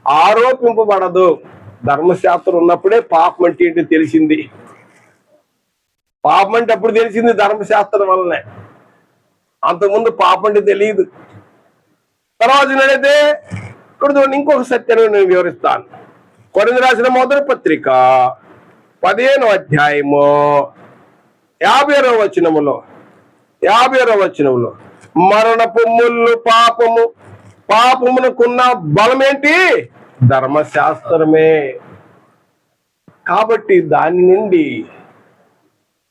A: ఆరోపింపబడదు. ధర్మశాస్త్రం ఉన్నప్పుడే పాపం అంటే ఏంటి తెలిసింది. పాపం అంటే అప్పుడు తెలిసింది ధర్మశాస్త్రం వల్లనే, అంతకుముందు పాపం అంటే తెలియదు. తర్వాత నడితే ఇక్కడ ఇంకొక సత్యాన్ని నేను వివరిస్తాను. కొరింథీయులకు రాసిన మొదటి పత్రిక 15వ అధ్యాయము 50వ వచనములో మరణపు ముళ్ళు పాపమునకున్న బలం ఏంటి? ధర్మశాస్త్రమే. కాబట్టి దాని నుండి,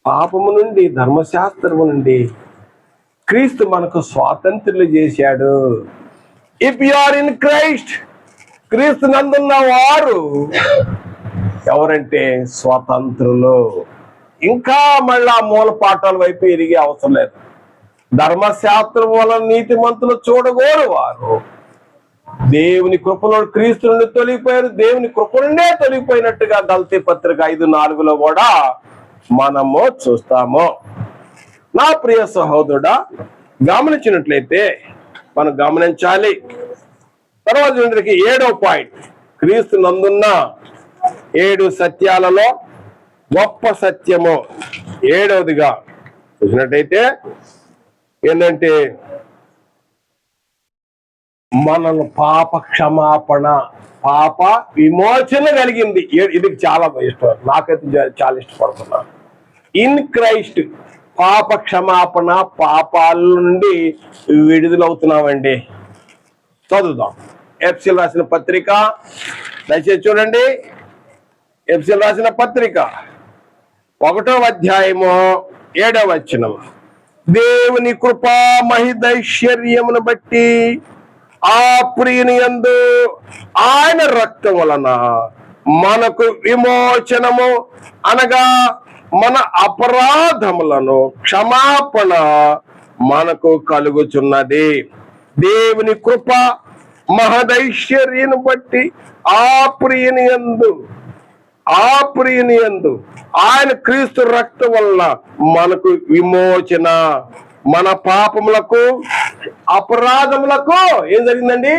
A: పాపము నుండి, ధర్మశాస్త్రము నుండి క్రీస్తు మనకు స్వాతంత్రులు చేశాడు. If you are in Christ, క్రీస్తు నందున్న వారు ఎవరంటే స్వతంత్రులు. ఇంకా మళ్ళా మూల పాఠాల వైపు ఎరిగే అవసరం లేదు. ధర్మశాస్త్రం వలన నీతిమంతులు చూడగోరు వారు దేవుని కృపలో క్రీస్తు నుండి తొలగిపోయారు. దేవుని కృప నుండే తొలగిపోయినట్టుగా గలతీ పత్రిక 5:4లో కూడా మనము చూస్తాము. నా ప్రియ సహోదరుడా, గమనించినట్లయితే మనం గమనించాలి. తర్వాత 7వ పాయింట్, క్రీస్తు నందున్న 7 సత్యాలలో గొప్ప సత్యము 7వదిగా చూసినట్టయితే ఏంటంటే మనల్ని పాప క్షమాపణ, పాప విమోచన కలిగింది. ఇది చాలా ఇష్టం, నాకైతే చాలా ఇష్టపడుతున్నాను. ఇన్ క్రైస్ట్ పాప క్షమాపణ, పాపాల నుండి విడుదలవుతున్నామండి. చదువుదాం. ఎఫ్ఎసీయులకు రాసిన పత్రిక, దయచేసి చూడండి. ఎఫ్ఎసీయులకు రాసిన పత్రిక 1వ అధ్యాయము 7వ వచనం. దేవుని కృపా మహిదైశ్వర్యమును బట్టి ఆ ప్రియుని యందు ఆయన రక్తం వలన మనకు విమోచనము, అనగా మన అపరాధములను క్షమాపణ మనకు కలుగుచున్నది. దేవుని కృప మహదైశ్వర్యను బట్టి ఆ ప్రియుని యందు ఆయన క్రీస్తు రక్తం వల్ల మనకు విమోచన, మన పాపములకు అపరాధములకు ఏం జరిగిందండి?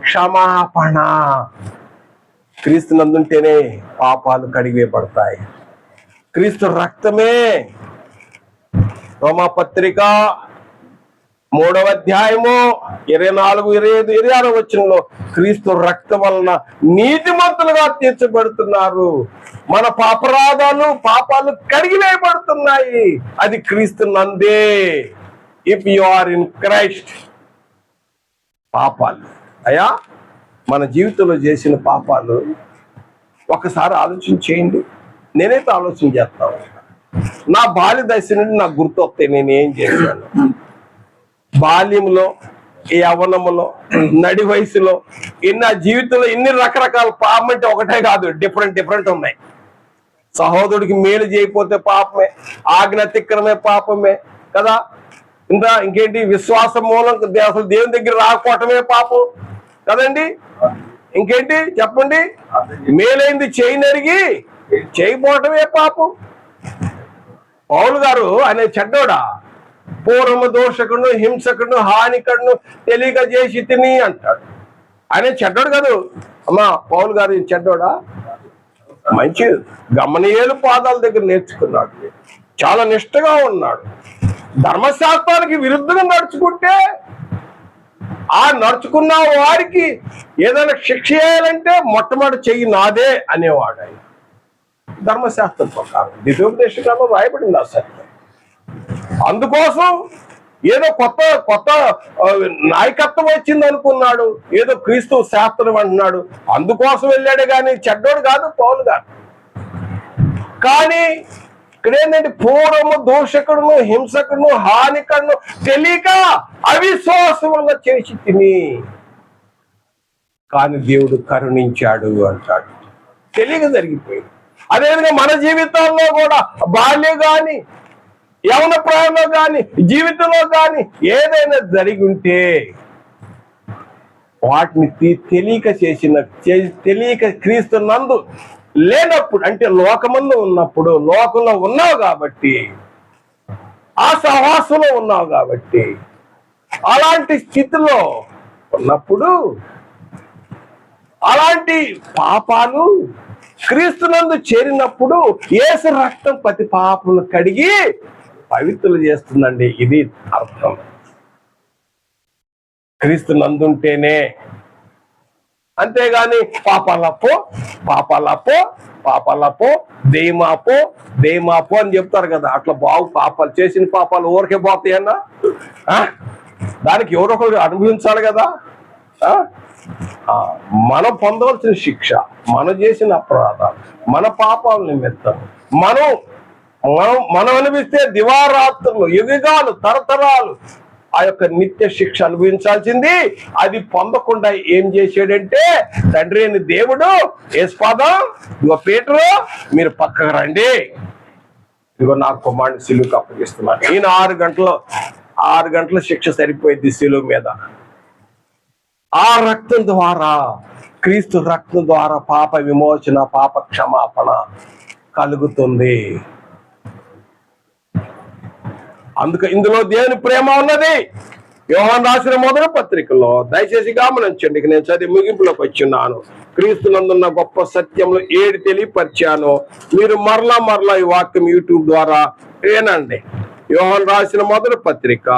A: క్షమాపణ. క్రీస్తు నందుంటేనే పాపాలు కడిగివేయబడతాయి. క్రీస్తు రక్తమే. రోమాపత్రిక 3వ అధ్యాయము 24, 25, 26 వచనంలో క్రీస్తు రక్తం వలన నీతిమంతులుగా తీర్చబడుతున్నారు. మన పాపాలు కడిగివేయబడుతున్నాయి. అది క్రీస్తు నందే. If you are in Christ. పాపాలు మన జీవితంలో చేసిన పాపాలు ఒకసారి ఆలోచన చేయండి. నేనైతే ఆలోచన చేస్తాను. నా బాల్య దశ నుండి నాకు గుర్తు వస్తాయి నేను ఏం చేశాను. బాల్యంలో, యవ్వనములో, నడి వయసులో నా జీవితంలో ఎన్ని రకరకాల పాపం అంటే ఒకటే కాదు, డిఫరెంట్ ఉన్నాయి. సహోదరుడికి మేలు చేయకపోతే పాపమే, ఆజ్ఞ అతిక్రమే పాపమే కదా. ఇంకేంటి, విశ్వాసం మూలం అసలు దేవుని దగ్గర రాకపోవటమే పాపం కదండి. ఇంకేంటి చెప్పండి, మేలైంది చేయనరిగి చేయకపోవటమే పాపం. పౌలు గారు అనే చెడ్డోడా? పూర్వము దోషకుడు, హింసకుడు, హానికడును తెలియక చేసి తిని అంటాడు. ఆయన చెడ్డోడు కాదు అమ్మా. పౌలు గారు చెడ్డోడా? మంచి గమనీయులు పాదాల దగ్గర నేర్చుకున్నాడు, చాలా నిష్ఠగా ఉన్నాడు. ధర్మశాస్త్రానికి విరుద్ధంగా నడుచుకుంటే ఆ నడుచుకున్న వారికి ఏదైనా శిక్ష చేయాలంటే మొట్టమొదటి చెయ్యి నాదే అనేవాడు ఆయన. ధర్మశాస్త్రం ప్రకారం ద్వితీయోపదేశకాండంలో రాయబడింది ఆ సత్యం. అందుకోసం ఏదో కొత్త నాయకత్వం వచ్చింది అనుకున్నాడు, ఏదో క్రీస్తు శాస్త్రం అంటున్నాడు, అందుకోసం వెళ్ళాడే కానీ చెడ్డోడు కాదు పౌలు గారు. కానీ ఇక్కడ ఏంటంటే పూర్వము దోషకుడును, హింసకుడును, హానికడును తెలియక అవిశ్వాసం వల్ల చేసి తిని, కానీ దేవుడు కరుణించాడు అంటాడు. తెలియక జరిగిపోయింది. అదేవిధంగా మన జీవితాల్లో కూడా బాల్యం కానీ, యవన ప్రాయంలో కానీ, జీవితంలో కానీ ఏదైనా జరిగి ఉంటే వాటిని తెలియక క్రీస్తు నందు లేనప్పుడు, అంటే లోకమందు ఉన్నప్పుడు, లోకంలో ఉన్నావు కాబట్టి, ఆ సహవాసంలో ఉన్నావు కాబట్టి, అలాంటి స్థితిలో ఉన్నప్పుడు అలాంటి పాపాలు క్రీస్తునందు చేరినప్పుడు యేసు రక్తం ప్రతి పాపములు కడిగి పవిత్రులు చేస్తుందండి. ఇది అర్థం. క్రీస్తు నందుంటేనే, అంతేగాని పాపాలపో దేమాపో అని చెప్తారు కదా. అట్లా పాపాలు చేసిన పాపాలు ఊరికే పోతాయన్నా, దానికి ఎవరొకరు అనుభవించాలి కదా. మనం పొందవలసిన శిక్ష, మనం చేసిన అపరాధాలు, మన పాపాల నిమిత్తం మనం అనిపిస్తే దివారాత్రులు, యుగాలు, తరతరాలు ఆ యొక్క నిత్య శిక్ష అనుభవించాల్సింది. అది పొందకుండా ఏం చేశాడంటే, తండ్రి అని దేవుడు యేసుపాదం, ఇగో పీటరు మీరు పక్కకు రండి, ఇగో నా కుమారుని సిలువకు అప్పగిస్తున్నాను. ఈయన 6 గంటల శిక్ష సరిపోయింది సిలువ మీద. ఆ రక్తం ద్వారా, క్రీస్తు రక్తం ద్వారా పాప విమోచన, పాప క్షమాపణ కలుగుతుంది. అందుకే ఇందులో దేవుని ప్రేమ ఉన్నది. యోహాను రాసిన మొదటి పత్రికలో దయచేసి గమనించండి. నేను చదివి ముగింపులోకి వచ్చున్నాను. క్రీస్తునందున్న గొప్ప సత్యములు 7 తెలియపరిచాను. మీరు మరలా ఈ వాక్యం యూట్యూబ్ ద్వారా వినండి. యోహాను రాసిన మొదటి పత్రిక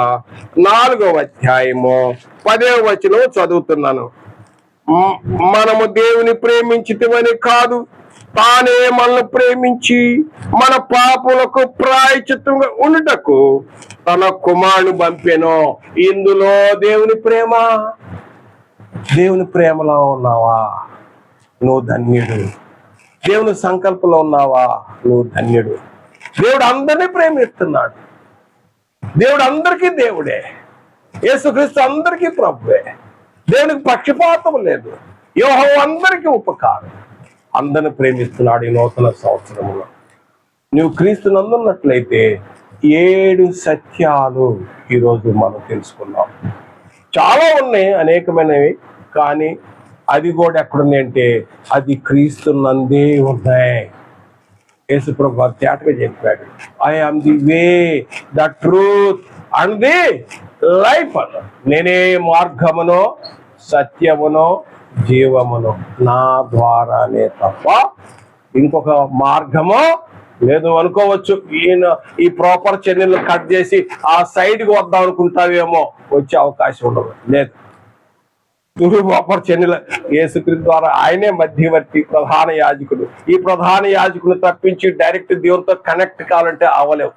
A: 4వ అధ్యాయము 10వ వచనం చదువుతున్నాను. మనము దేవుని ప్రేమించితివని కాదు, తానే మనల్ని ప్రేమించి మన పాపులకు ప్రాయశ్చిత్తంగా ఉండుటకు తన కుమారుని పంపెను. ఇందులో దేవుని ప్రేమ. దేవుని ప్రేమలో ఉన్నావా? నువ్వు ధన్యుడు. దేవుని సంకల్పంలో ఉన్నావా? నువ్వు ధన్యుడు. దేవుడు అందరినీ ప్రేమిస్తున్నాడు. దేవుడు అందరికీ దేవుడే. యేసుక్రీస్తు అందరికీ ప్రభువే. దేవునికి పక్షపాతం లేదు. యెహోవా అందరికీ ఉపకారం. అందరిని ప్రేమిస్తున్నాడు. ఈ నూతన సంవత్సరంలో నువ్వు క్రీస్తు నందున్నట్లయితే 7 సత్యాలు ఈరోజు మనం తెలుసుకున్నాం. చాలా ఉన్నాయి, అనేకమైనవి. కానీ అది కూడా ఎక్కడున్నాయి అంటే అది క్రీస్తు నందే ఉన్నాయి. యేసు ప్రభువు తేటగా చెప్పాడు, I am the way, the truth and the life అన్న. నేనే మార్గమును, సత్యమును, జీవమును, నా ద్వారానే తప్ప ఇంకొక మార్గము లేదు. అనుకోవచ్చు, ఈ ప్రాపర్ చర్యలు కట్ చేసి ఆ సైడ్కి వద్దాం అనుకుంటావేమో, వచ్చే అవకాశం ఉండదు. లేదు, ప్రాపర్ చర్యలు యేసుక్రీస్తు ద్వారా ఆయనే మధ్యవర్తి, ప్రధాన యాజకుడు. ఈ ప్రధాన యాజకుని తప్పించి డైరెక్ట్ దేవునితో కనెక్ట్ కావాలంటే అవ్వలేవు.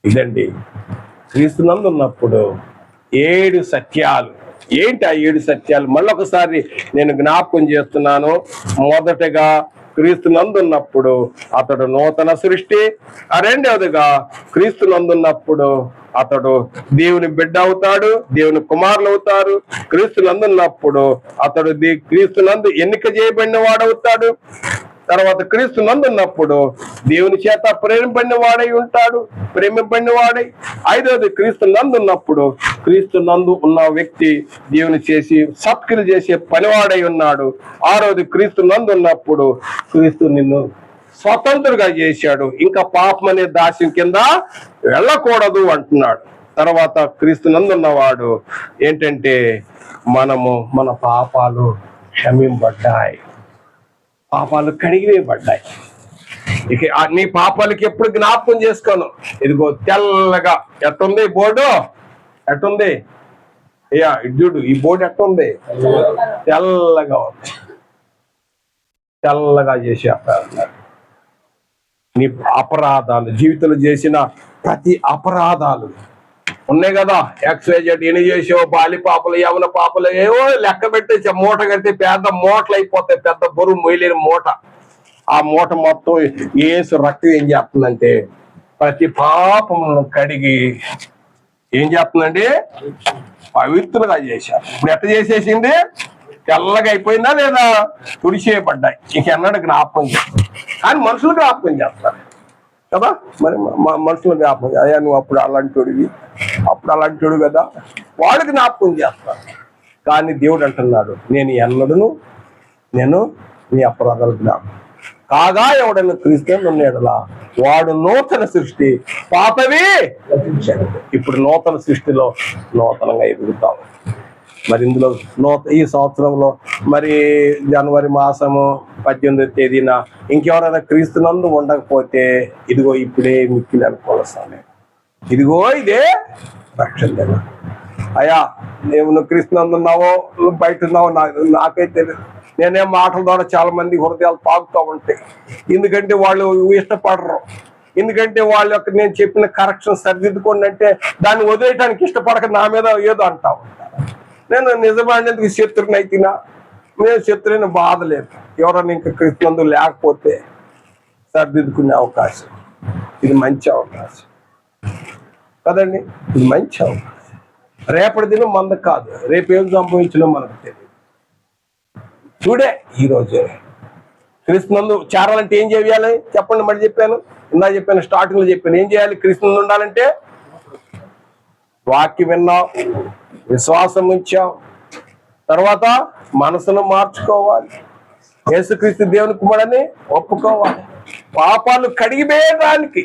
A: ఇదండి క్రీస్తునందు ఉన్నప్పుడు 7 సత్యాలు. ఏంటి ఆ 7 సత్యాలు? మళ్ళొకసారి నేను జ్ఞాపకం చేస్తున్నాను. మొదటగా క్రీస్తునందున్నప్పుడు అతడు నూతన సృష్టి. రెండవదిగా క్రీస్తునందున్నప్పుడు అతడు దేవుని బిడ్డ అవుతాడు, దేవుని కుమారులు అవుతారు. క్రీస్తునందున్నప్పుడు అతడు క్రీస్తునందు ఎన్నిక చేయబడిన వాడవుతాడు. తర్వాత క్రీస్తునందున్నప్పుడు దేవుని చేత ప్రేమింపబడిన వాడై ఉంటాడు, ప్రేమింపబడిన వాడై. ఐదవది క్రీస్తునందున్నప్పుడు క్రీస్తునందు ఉన్న వ్యక్తి దేవుని చేసి సత్క్రియలు చేసే పనివాడై ఉన్నాడు. ఆరవది క్రీస్తునందున్నప్పుడు క్రీస్తు నిన్ను స్వతంత్రుగా చేశాడు, ఇంకా పాపం అనే దాస్యం కింద వెళ్ళకూడదు అంటున్నాడు. తర్వాత క్రీస్తునందున్నవాడు ఏంటంటే మన పాపాలు క్షమింపబడ్డాయి, పాపాలు కడిగివేయబడ్డాయి. ఇక నీ పాపాలకి ఎప్పుడు జ్ఞాపకం చేసుకోను. ఇదిగో తెల్లగా ఎట్టుంది బోర్డు, ఎట్టుంది అయ్యా ఇటు చూడు, ఈ బోర్డు ఎట్టుంది, తెల్లగా ఉంది. తెల్లగా చేసి అన్నారు నీ అపరాధాలు, జీవితంలో చేసిన ప్రతి అపరాధాలు ఉన్నాయి కదా. XYZ ఎన్ని చేసావు, బాలి పాపలు, యవన పాపలు, ఏవో లెక్క పెట్టేసి మూట కడితే పెద్ద మూటలు అయిపోతాయి, పెద్ద బరువు మొయ్యలేని మూట. ఆ మూట మొత్తం యేసు రక్తం ఏం చేస్తుందంటే ప్రతి పాపములను కడిగి ఏం చేస్తుందండి, పవిత్రులుగా చేశారు. ఇప్పుడు ఎట్ట చేసేసింది, తెల్లగా అయిపోయిందా లేదా, తుడిచేయబడ్డాయి. ఇంకెన్నడూ జ్ఞాపకం చేస్తారు. కానీ మనుషులు జ్ఞాపకం చేస్తారు కదా. మరి మనుషులు జ్ఞాపకం, అయ్యా నువ్వు అప్పుడు అలాంటోడు కదా, వాళ్ళు జ్ఞాపకం చేస్తారు. కానీ దేవుడు అంటున్నాడు, నేను నీ అపరాధాలు జ్ఞాపకం కాగా ఎవడైనా క్రీస్తు ఉన్నాడులా వాడు నూతన సృష్టి, పాతవి. ఇప్పుడు నూతన సృష్టిలో నూతనంగా ఎదుగుతాం. మరి ఇందులో ఈ సంవత్సరంలో మరి జనవరి మాసము 18వ తేదీన ఇంకెవరైనా క్రీస్తునందు ఉండకపోతే ఇదిగో ఇప్పుడే మిక్కిలి అనుకోవస్తాను. ఇదిగో ఇదే రక్షణ. అయ్యా నువ్వు క్రీస్తునందు ఉన్నావో నువ్వు బయట ఉన్నావో నాకైతే తెలియదు. నేనేం మాటల ద్వారా చాలా మంది హృదయాలు తాగుతూ ఉంటాయి. ఎందుకంటే వాళ్ళు ఇష్టపడరు. ఎందుకంటే వాళ్ళ యొక్క నేను చెప్పిన కరెక్షన్ సరిదిద్దుకోండి అంటే దాన్ని వదిలేయటానికి ఇష్టపడక నా మీద ఏదో అంటా ఉంటారు. నేను నిజమైనందుకు శత్రుని అయితేనా, నేను శత్రుని బాధ లేదు. ఎవరైనా ఇంకా క్రీస్తునందు లేకపోతే సరిదిద్దుకునే అవకాశం, ఇది మంచి అవకాశం కదండి. ఇది మంచి అవకాశం. రేపటి దినం మంద కాదు, రేపు ఏం సంభవించినా మనకు తెలియదు. చూడే ఈరోజే క్రీస్తునందు చేరాలంటే ఏం చేయాలి చెప్పండి. మరి చెప్పాను, స్టార్టింగ్ లో చెప్పాను. ఏం చేయాలి క్రీస్తునందు ఉండాలంటే? వాక్యం విన్నాం, విశ్వాసం ఉంచాం, తర్వాత మనసును మార్చుకోవాలి, యేసుక్రీస్తు దేవుని కుమారుడని ఒప్పుకోవాలి. పాపాలు కడిగివేయడానికి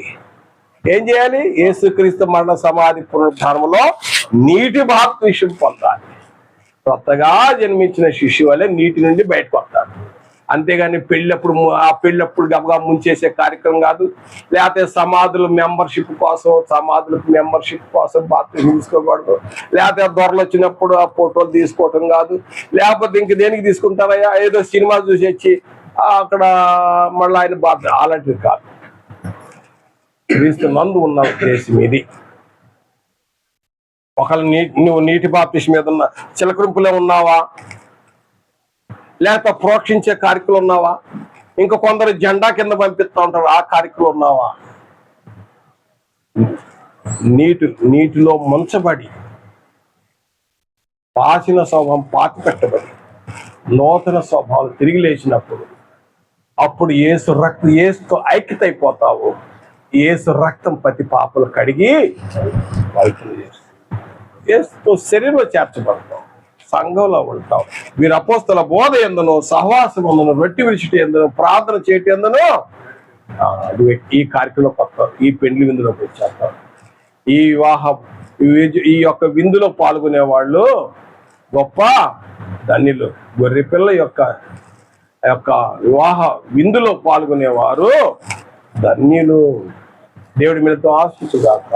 A: ఏం చేయాలి? యేసుక్రీస్తు మరణ సమాధి పునరుద్ధానంలో నీటి బాప్తిసం పొందాలి. కొత్తగా జన్మించిన శిశువు వల్లే నీటి నుండి బయటకు వస్తాడు. అంతేగాని పెళ్ళప్పుడు గబగా ముంచేసే కార్యక్రమం కాదు. లేకపోతే సమాధులకు మెంబర్షిప్ కోసం బాప్తిసం తీసుకోకూడదు. లేకపోతే దొరలు వచ్చినప్పుడు ఆ ఫోటోలు తీసుకోవటం కాదు. లేకపోతే ఇంక దేనికి తీసుకుంటారయ్యా, ఏదో సినిమా చూసి వచ్చి అక్కడ మళ్ళీ ఆయన బాధ, అలాంటిది కాదు. క్రీస్తునందు ఉన్న ఉద్దేశం ఇది. ఒకళ్ళు నువ్వు నీటి బాప్తిసం మీద ఉన్న చిలకరింపులో ఉన్నావా, లేకపోతే ప్రోక్షించే కార్యక్రమం ఉన్నావా, ఇంకా కొందరు జెండా కింద పంపిస్తూ ఉంటారు ఆ కార్యక్రమం ఉన్నావా? నీటిలో ముంచబడి పాసిన స్వభావం పాతి పెట్టబడి నూతన స్వభావం తిరిగి లేచినప్పుడు అప్పుడు యేసుతో ఐక్యత అయిపోతావు. యేసు రక్తం ప్రతి పాపలు కడిగి పవిత్రం చేస్తుంది. యేసుతో శరీరంలో చేర్చబడతావు, సంఘంలో ఉంటావు. వీరు అపోస్తల బోధ ఎందును, సహవాసం ఎందును, రొట్టె విడిచిటి ఎందును, ప్రార్థన చేయటి ఎందును ఈ కార్యక్రమంలో వస్తావు. ఈ పెండ్లి విందులోకి వచ్చేస్తావు. ఈ యొక్క విందులో పాల్గొనే వాళ్ళు గొప్ప ధన్యులు. గొర్రె పిల్ల యొక్క వివాహ విందులో పాల్గొనేవారు ధన్యులు. దేవుడి మీదతో ఆశించుగాక.